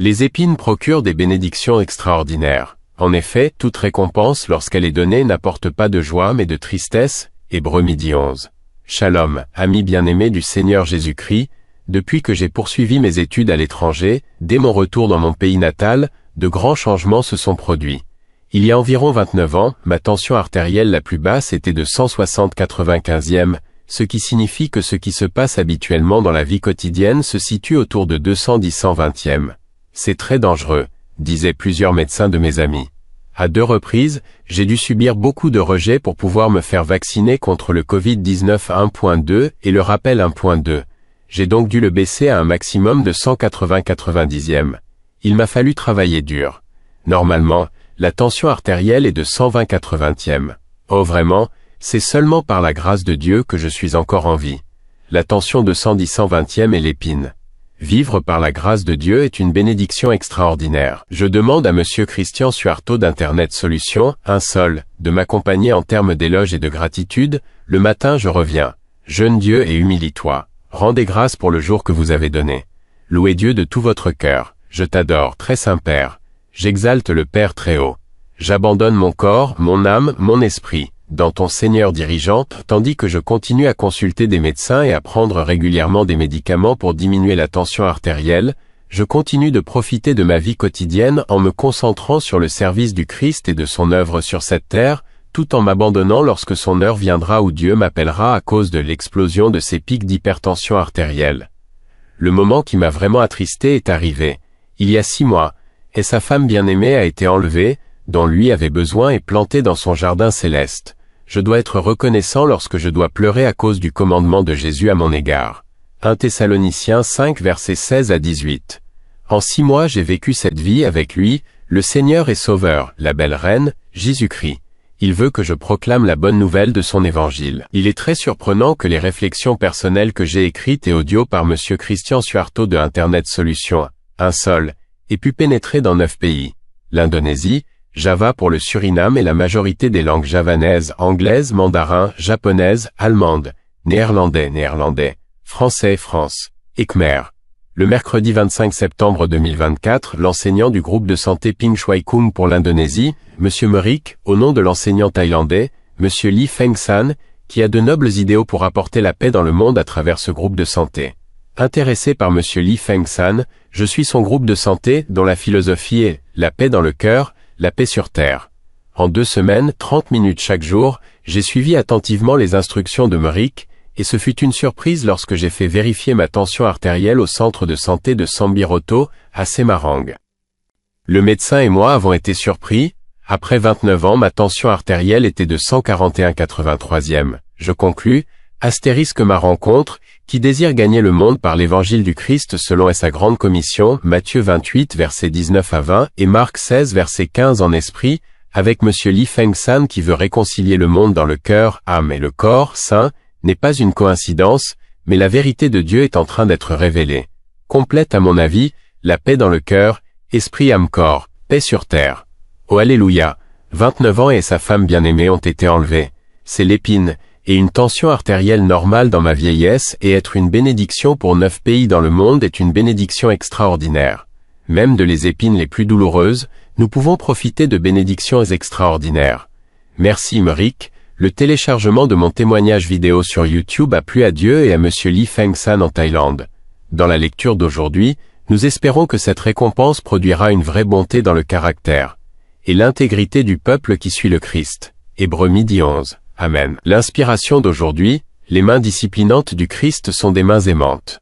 Les épines procurent des bénédictions extraordinaires. En effet, toute récompense lorsqu'elle est donnée n'apporte pas de joie mais de tristesse. Hébreux 11. Shalom, amis bien-aimés du Seigneur Jésus-Christ, depuis que j'ai poursuivi mes études à l'étranger, dès mon retour dans mon pays natal, de grands changements se sont produits. Il y a environ 29 ans, ma tension artérielle la plus basse était de 160/95e, ce qui signifie que ce qui se passe habituellement dans la vie quotidienne se situe autour de 210/120e. C'est très dangereux, disaient plusieurs médecins de mes amis. À 2 reprises, j'ai dû subir beaucoup de rejets pour pouvoir me faire vacciner contre le Covid-19 1.2 et le rappel 1.2. J'ai donc dû le baisser à un maximum de 180/90e. Il m'a fallu travailler dur. Normalement, la tension artérielle est de 120/80e. Oh vraiment, c'est seulement par la grâce de Dieu que je suis encore en vie. La tension de 110/120e est l'épine. Vivre par la grâce de Dieu est une bénédiction extraordinaire. Je demande à Monsieur Christian Suarto d'Internet Solutions, un seul, de m'accompagner en termes d'éloge et de gratitude. Le matin je reviens. Jeûne Dieu et humilie-toi. Rendez grâce pour le jour que vous avez donné. Louez Dieu de tout votre cœur. Je t'adore, très Saint-Père. J'exalte le Père très haut. J'abandonne mon corps, mon âme, mon esprit, dans ton Seigneur dirigeante, tandis que je continue à consulter des médecins et à prendre régulièrement des médicaments pour diminuer la tension artérielle. Je continue de profiter de ma vie quotidienne en me concentrant sur le service du Christ et de son œuvre sur cette terre, tout en m'abandonnant lorsque son heure viendra où Dieu m'appellera à cause de l'explosion de ces pics d'hypertension artérielle. Le moment qui m'a vraiment attristé est arrivé. Il y a 6 mois, et sa femme bien-aimée a été enlevée, dont lui avait besoin et plantée dans son jardin céleste. Je dois être reconnaissant lorsque je dois pleurer à cause du commandement de Jésus à mon égard. 1 Thessaloniciens 5 versets 16 à 18. En 6 mois j'ai vécu cette vie avec lui, le Seigneur et Sauveur, la belle reine, Jésus-Christ. Il veut que je proclame la bonne nouvelle de son évangile. Il est très surprenant que les réflexions personnelles que j'ai écrites et audio par Monsieur Christian Suarto de Internet Solutions, un seul, aient pu pénétrer dans 9 pays. L'Indonésie, Java pour le Suriname et la majorité des langues javanaises, anglaises, mandarin, japonaises, allemandes, néerlandais, français, France, et khmer. Le mercredi 25 septembre 2024, l'enseignant du groupe de santé Ping Shuai Kung pour l'Indonésie, Monsieur Merik, au nom de l'enseignant thaïlandais, Monsieur Lee Feng San, qui a de nobles idéaux pour apporter la paix dans le monde à travers ce groupe de santé. Intéressé par Monsieur Lee Feng San, je suis son groupe de santé dont la philosophie est « la paix dans le cœur, la paix sur terre ». En 2 semaines, 30 minutes chaque jour, j'ai suivi attentivement les instructions de Merik, et ce fut une surprise lorsque j'ai fait vérifier ma tension artérielle au centre de santé de Sambiroto, à Semarang. Le médecin et moi avons été surpris. Après 29 ans, ma tension artérielle était de 141/83e. Je conclus, astérisque ma rencontre, qui désire gagner le monde par l'évangile du Christ selon sa grande commission, Matthieu 28 versets 19 à 20 et Marc 16 verset 15 en esprit, avec Monsieur Lee Feng San qui veut réconcilier le monde dans le cœur, âme et le corps, saint, n'est pas une coïncidence, mais la vérité de Dieu est en train d'être révélée. Complète à mon avis, la paix dans le cœur, esprit âme corps, paix sur terre. Oh Alléluia, 29 ans et sa femme bien-aimée ont été enlevés. C'est l'épine, et une tension artérielle normale dans ma vieillesse et être une bénédiction pour 9 pays dans le monde est une bénédiction extraordinaire. Même de les épines les plus douloureuses, nous pouvons profiter de bénédictions extraordinaires. Merci Merik. Le téléchargement de mon témoignage vidéo sur YouTube a plu à Dieu et à Monsieur Lee Feng San en Thaïlande. Dans la lecture d'aujourd'hui, nous espérons que cette récompense produira une vraie bonté dans le caractère et l'intégrité du peuple qui suit le Christ. Hébreux 11. Amen. L'inspiration d'aujourd'hui, les mains disciplinantes du Christ sont des mains aimantes.